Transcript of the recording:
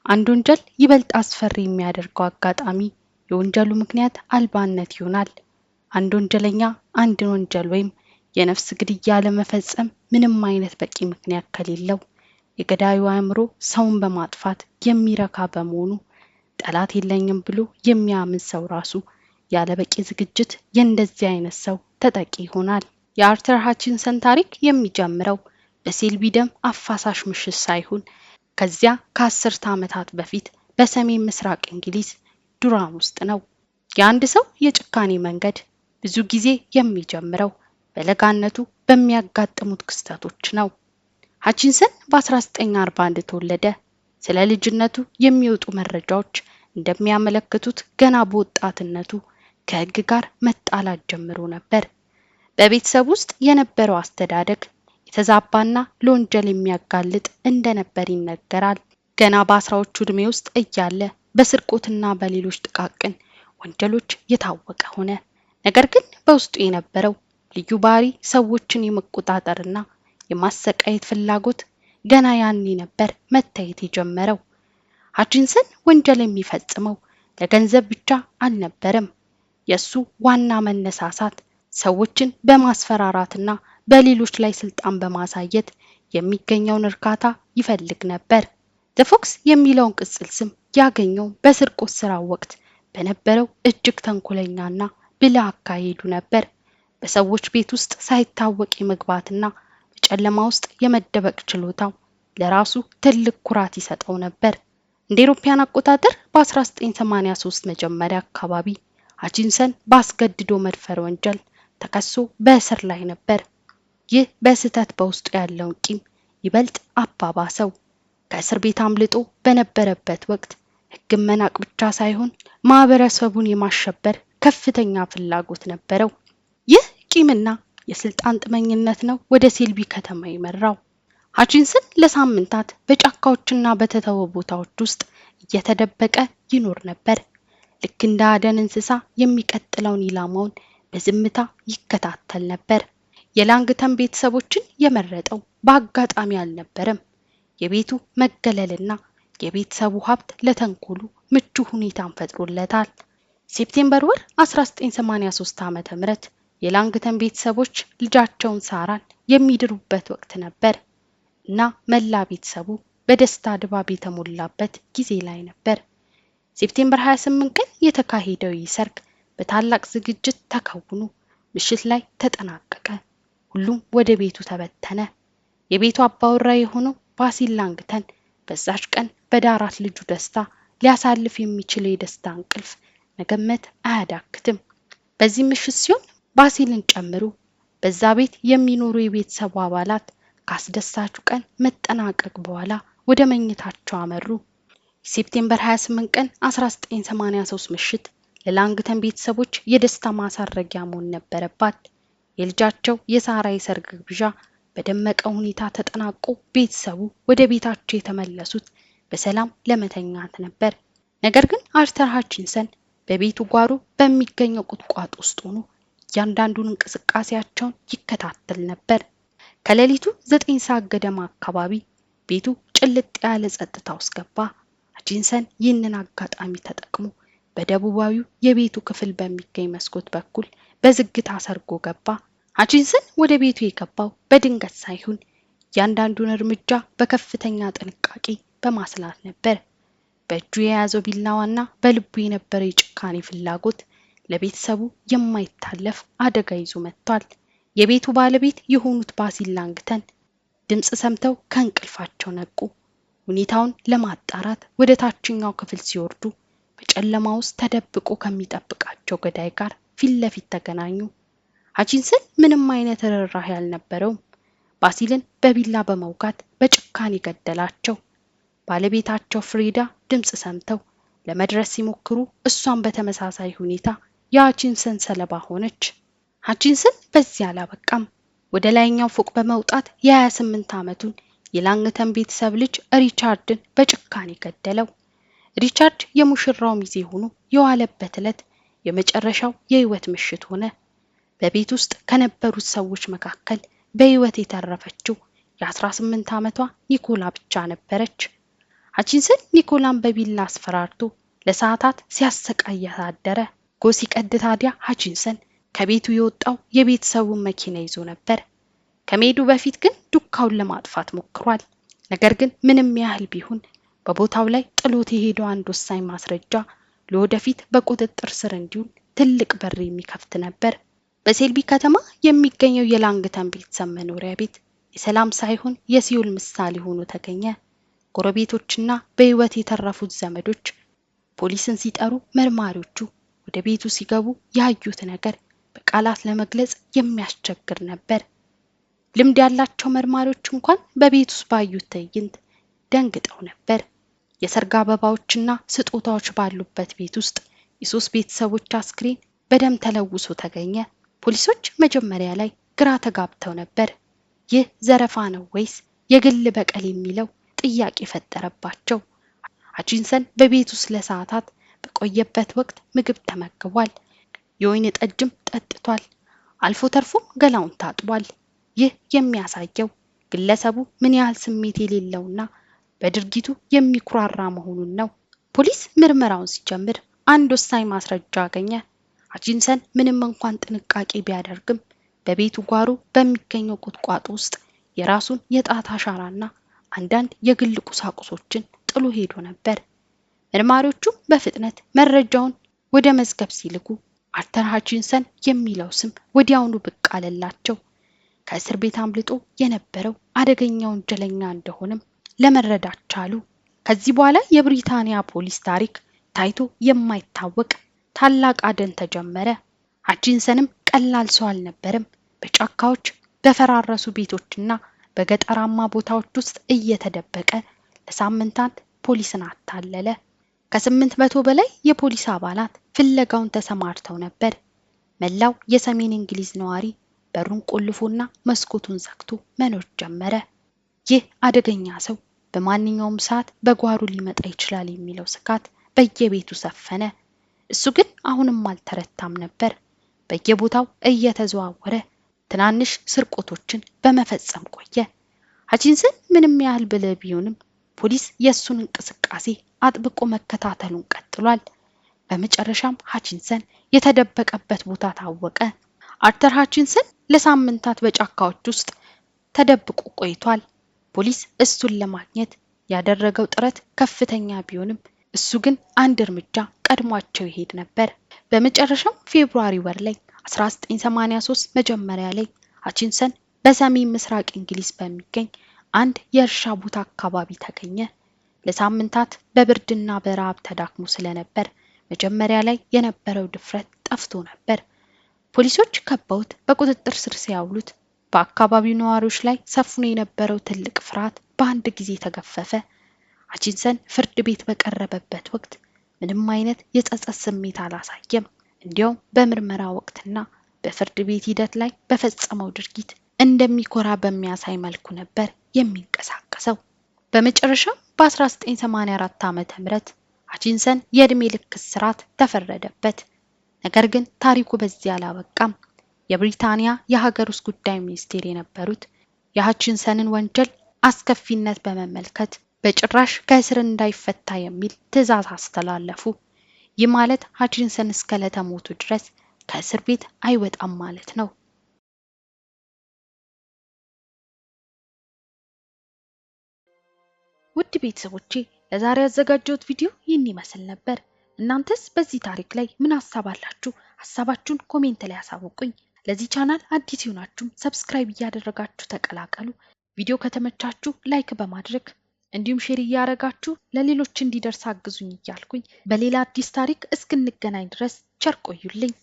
አንድ ወንጀል ይበልጥ አስፈሪ የሚያደርገው አጋጣሚ የወንጀሉ ምክንያት አልባነት ይሆናል። አንድ ወንጀለኛ አንድ ወንጀል ወይም የነፍስ ግድያ ለመፈጸም ምንም አይነት በቂ ምክንያት ከሌለው የገዳዩ አእምሮ ሰውን በማጥፋት የሚረካ በመሆኑ ጠላት የለኝም ብሎ የሚያምን ሰው ራሱ ያለ በቂ ዝግጅት የእንደዚህ አይነት ሰው ተጠቂ ይሆናል። የአርተር ሃቺንሰን ታሪክ የሚጀምረው በሴልቢ ደም አፋሳሽ ምሽት ሳይሆን ከዚያ ከ10 ዓመታት በፊት በሰሜን ምስራቅ እንግሊዝ ዱራም ውስጥ ነው። የአንድ ሰው የጭካኔ መንገድ ብዙ ጊዜ የሚጀምረው በለጋነቱ በሚያጋጥሙት ክስተቶች ነው። ሃቺንሰን በ1941 ተወለደ። ስለ ልጅነቱ የሚወጡ መረጃዎች እንደሚያመለክቱት ገና በወጣትነቱ ከሕግ ጋር መጣላት ጀምሮ ነበር። በቤተሰብ ውስጥ የነበረው አስተዳደግ የተዛባና ለወንጀል የሚያጋልጥ እንደነበር ይነገራል። ገና በአስራዎቹ ዕድሜ ውስጥ እያለ በስርቆትና በሌሎች ጥቃቅን ወንጀሎች የታወቀ ሆነ። ነገር ግን በውስጡ የነበረው ልዩ ባህሪ ሰዎችን የመቆጣጠርና የማሰቃየት ፍላጎት ገና ያኔ ነበር መታየት የጀመረው። ሃቺንሰን ወንጀል የሚፈጽመው ለገንዘብ ብቻ አልነበረም። የሱ ዋና መነሳሳት ሰዎችን በማስፈራራትና በሌሎች ላይ ስልጣን በማሳየት የሚገኘውን እርካታ ይፈልግ ነበር። ዘፎክስ የሚለውን ቅጽል ስም ያገኘው በስርቆት ስራው ወቅት በነበረው እጅግ ተንኮለኛና ብልህ አካሄዱ ነበር። በሰዎች ቤት ውስጥ ሳይታወቅ የመግባትና በጨለማ ውስጥ የመደበቅ ችሎታው ለራሱ ትልቅ ኩራት ይሰጠው ነበር። እንደ አውሮፓውያን አቆጣጠር በ1983 መጀመሪያ አካባቢ ሃቺንሰን ባስገድዶ መድፈር ወንጀል ተከሶ በእስር ላይ ነበር። ይህ በስህተት በውስጡ ያለውን ቂም ይበልጥ አባባሰው። ከእስር ቤት አምልጦ በነበረበት ወቅት ሕግን መናቅ ብቻ ሳይሆን ማህበረሰቡን የማሸበር ከፍተኛ ፍላጎት ነበረው። ይህ ቂምና የስልጣን ጥመኝነት ነው ወደ ሴልቢ ከተማ የመራው። ሃቺንሰን ለሳምንታት በጫካዎችና በተተወ ቦታዎች ውስጥ እየተደበቀ ይኖር ነበር። ልክ እንደ አደን እንስሳ የሚቀጥለውን ኢላማውን በዝምታ ይከታተል ነበር። የላንግተን ቤተሰቦችን የመረጠው በአጋጣሚ አልነበረም። የቤቱ መገለልና የቤተሰቡ ሀብት ለተንኮሉ ምቹ ሁኔታን ፈጥሮለታል። ሴፕቴምበር ወር 1983 ዓ.ም የላንግተን ቤተሰቦች ልጃቸውን ሳራን የሚድሩበት ወቅት ነበር እና መላ ቤተሰቡ በደስታ ድባብ የተሞላበት ጊዜ ላይ ነበር። ሴፕቴምበር 28 ቀን የተካሄደው ይህ ሰርግ በታላቅ ዝግጅት ተከውኖ ምሽት ላይ ተጠናቀቀ። ሁሉም ወደ ቤቱ ተበተነ። የቤቱ አባወራ የሆነው ባሲል ላንግተን በዛች ቀን በዳራት ልጁ ደስታ ሊያሳልፍ የሚችል የደስታ እንቅልፍ መገመት አያዳክትም። በዚህ ምሽት ሲሆን ባሲልን ጨምሮ በዛ ቤት የሚኖሩ የቤተሰቡ አባላት ካስደሳቹ ቀን መጠናቀቅ በኋላ ወደ መኝታቸው አመሩ። ሴፕቴምበር 28 ቀን 1983 ምሽት ለላንግተን ቤተሰቦች የደስታ ማሳረጊያ መሆን ነበረባት። የልጃቸው የሳራ የሰርግ ግብዣ በደመቀ ሁኔታ ተጠናቆ ቤተሰቡ ወደ ቤታቸው የተመለሱት በሰላም ለመተኛት ነበር። ነገር ግን አርተር ሃቺንሰን በቤቱ ጓሮ በሚገኘው ቁጥቋጦ ውስጥ ሆኖ እያንዳንዱን እንቅስቃሴያቸውን ይከታተል ነበር። ከሌሊቱ 9 ሰዓት ገደማ አካባቢ ቤቱ ጭልጥ ያለ ጸጥታ ውስጥ ገባ። ሃቺንሰን ይህንን አጋጣሚ ተጠቅሞ በደቡባዊው የቤቱ ክፍል በሚገኝ መስኮት በኩል በዝግታ ሰርጎ ገባ። ሃቺንሰን ወደ ቤቱ የገባው በድንገት ሳይሆን እያንዳንዱን እርምጃ በከፍተኛ ጥንቃቄ በማስላት ነበር። በእጁ የያዘው ቢላዋና በልቡ የነበረው የጭካኔ ፍላጎት ለቤተሰቡ የማይታለፍ አደጋ ይዞ መጥቷል። የቤቱ ባለቤት የሆኑት ባሲል ላንግተን ድምጽ ሰምተው ከእንቅልፋቸው ነቁ። ሁኔታውን ለማጣራት ወደ ታችኛው ክፍል ሲወርዱ በጨለማ ውስጥ ተደብቆ ከሚጠብቃቸው ገዳይ ጋር ፊት ለፊት ተገናኙ። ሃቺንሰን ምንም አይነት ርህራሄ አልነበረውም። ባሲልን በቢላ በመውጋት በጭካኔ ገደላቸው። ባለቤታቸው ፍሬዳ ድምጽ ሰምተው ለመድረስ ሲሞክሩ እሷን በተመሳሳይ ሁኔታ የሃቺንሰን ሰለባ ሆነች። ሃቺንሰን በዚህ አላበቃም። ወደ ላይኛው ፎቅ በመውጣት የ28 ዓመቱን የላንግተን ቤተሰብ ልጅ ሪቻርድን በጭካኔ ገደለው። ሪቻርድ የሙሽራው ሚዜ ሆኖ የዋለበት ዕለት የመጨረሻው የህይወት ምሽት ሆነ። በቤት ውስጥ ከነበሩት ሰዎች መካከል በህይወት የተረፈችው የ18 ዓመቷ ኒኮላ ብቻ ነበረች። ሃቺንሰን ኒኮላን በቢላ አስፈራርቶ ለሰዓታት ሲያሰቃያት አደረ። ጎህ ሲቀድ ታዲያ ሃቺንሰን ከቤቱ የወጣው የቤተሰቡን መኪና ይዞ ነበር። ከመሄዱ በፊት ግን ዱካውን ለማጥፋት ሞክሯል። ነገር ግን ምንም ያህል ቢሆን በቦታው ላይ ጥሎት የሄደው አንድ ወሳኝ ማስረጃ ለወደፊት በቁጥጥር ስር እንዲውል ትልቅ በር የሚከፍት ነበር። በሴልቢ ከተማ የሚገኘው የላንግተን ቤተሰብ መኖሪያ ቤት የሰላም ሳይሆን የሲኦል ምሳሌ ሆኖ ተገኘ። ጎረቤቶችና በሕይወት የተረፉት ዘመዶች ፖሊስን ሲጠሩ መርማሪዎቹ ወደ ቤቱ ሲገቡ ያዩት ነገር በቃላት ለመግለጽ የሚያስቸግር ነበር። ልምድ ያላቸው መርማሪዎች እንኳን በቤት ውስጥ ባዩት ትዕይንት ደንግጠው ነበር። የሰርግ አበባዎችና ስጦታዎች ባሉበት ቤት ውስጥ የሶስት ቤተሰቦች አስክሬን በደም ተለውሶ ተገኘ። ፖሊሶች መጀመሪያ ላይ ግራ ተጋብተው ነበር። ይህ ዘረፋ ነው ወይስ የግል በቀል የሚለው ጥያቄ ፈጠረባቸው። ሃቺንሰን በቤት ውስጥ ለሰዓታት በቆየበት ወቅት ምግብ ተመግቧል፣ የወይን ጠጅም ጠጥቷል፣ አልፎ ተርፎም ገላውን ታጥቧል። ይህ የሚያሳየው ግለሰቡ ምን ያህል ስሜት የሌለውና በድርጊቱ የሚኩራራ መሆኑን ነው። ፖሊስ ምርመራውን ሲጀምር አንድ ወሳኝ ማስረጃ አገኘ። ሃቺንሰን ምንም እንኳን ጥንቃቄ ቢያደርግም በቤቱ ጓሮ በሚገኘው ቁጥቋጦ ውስጥ የራሱን የጣት አሻራና አንዳንድ የግል ቁሳቁሶችን ጥሎ ሄዶ ነበር። መርማሪዎቹ በፍጥነት መረጃውን ወደ መዝገብ ሲልኩ አርተር ሃቺንሰን የሚለው ስም ወዲያውኑ ብቅ አለላቸው። ከእስር ቤት አምልጦ የነበረው አደገኛ ወንጀለኛ እንደሆነም ለመረዳት ቻሉ። ከዚህ በኋላ የብሪታንያ ፖሊስ ታሪክ ታይቶ የማይታወቅ ታላቅ አደን ተጀመረ። ሃቺንሰንም ቀላል ሰው አልነበረም። በጫካዎች በፈራረሱ ቤቶችና በገጠራማ ቦታዎች ውስጥ እየተደበቀ ለሳምንታት ፖሊስን አታለለ። ከ800 በላይ የፖሊስ አባላት ፍለጋውን ተሰማርተው ነበር። መላው የሰሜን እንግሊዝ ነዋሪ በሩን ቆልፎና መስኮቱን ዘግቶ መኖር ጀመረ። ይህ አደገኛ ሰው በማንኛውም ሰዓት በጓሮ ሊመጣ ይችላል የሚለው ስጋት በየቤቱ ሰፈነ። እሱ ግን አሁንም አልተረታም ነበር። በየቦታው እየተዘዋወረ ትናንሽ ስርቆቶችን በመፈጸም ቆየ። ሃቺንሰን ምንም ያህል ብልህ ቢሆንም ፖሊስ የእሱን እንቅስቃሴ አጥብቆ መከታተሉን ቀጥሏል። በመጨረሻም ሃቺንሰን የተደበቀበት ቦታ ታወቀ። አርተር ሃቺንሰን ለሳምንታት በጫካዎች ውስጥ ተደብቆ ቆይቷል። ፖሊስ እሱን ለማግኘት ያደረገው ጥረት ከፍተኛ ቢሆንም እሱ ግን አንድ እርምጃ ቀድሟቸው ይሄድ ነበር። በመጨረሻም ፌብሩዋሪ ወር ላይ 1983 መጀመሪያ ላይ ሃቺንሰን በሰሜን ምስራቅ እንግሊዝ በሚገኝ አንድ የእርሻ ቦታ አካባቢ ተገኘ። ለሳምንታት በብርድና በረሃብ ተዳክሞ ስለነበር መጀመሪያ ላይ የነበረው ድፍረት ጠፍቶ ነበር። ፖሊሶች ከበውት በቁጥጥር ስር ሲያውሉት በአካባቢው ነዋሪዎች ላይ ሰፍኖ የነበረው ትልቅ ፍርሃት በአንድ ጊዜ ተገፈፈ። ሃቺንሰን ፍርድ ቤት በቀረበበት ወቅት ምንም አይነት የጸጸት ስሜት አላሳየም። እንዲያውም በምርመራ ወቅትና በፍርድ ቤት ሂደት ላይ በፈጸመው ድርጊት እንደሚኮራ በሚያሳይ መልኩ ነበር የሚንቀሳቀሰው። በመጨረሻም በ1984 ዓ.ም ሃቺንሰን የእድሜ ልክ እስራት ተፈረደበት። ነገር ግን ታሪኩ በዚህ አላበቃም። የብሪታንያ የሀገር ውስጥ ጉዳይ ሚኒስቴር የነበሩት የሃቺንሰንን ወንጀል አስከፊነት በመመልከት በጭራሽ ከእስር እንዳይፈታ የሚል ትዕዛዝ አስተላለፉ። ይህ ማለት ሃቺንሰን እስከ ዕለተ ሞቱ ድረስ ከእስር ቤት አይወጣም ማለት ነው። ውድ ቤተሰቦቼ ለዛሬ ያዘጋጀሁት ቪዲዮ ይህን ይመስል ነበር። እናንተስ በዚህ ታሪክ ላይ ምን ሐሳብ አላችሁ? ሐሳባችሁን ኮሜንት ላይ አሳውቁኝ። ለዚህ ቻናል አዲስ ይሆናችሁ ሰብስክራይብ እያደረጋችሁ ተቀላቀሉ። ቪዲዮ ከተመቻችሁ ላይክ በማድረግ እንዲሁም ሼር እያደረጋችሁ ለሌሎች እንዲደርስ አግዙኝ እያልኩኝ በሌላ አዲስ ታሪክ እስክንገናኝ ድረስ ቸር ቆዩልኝ።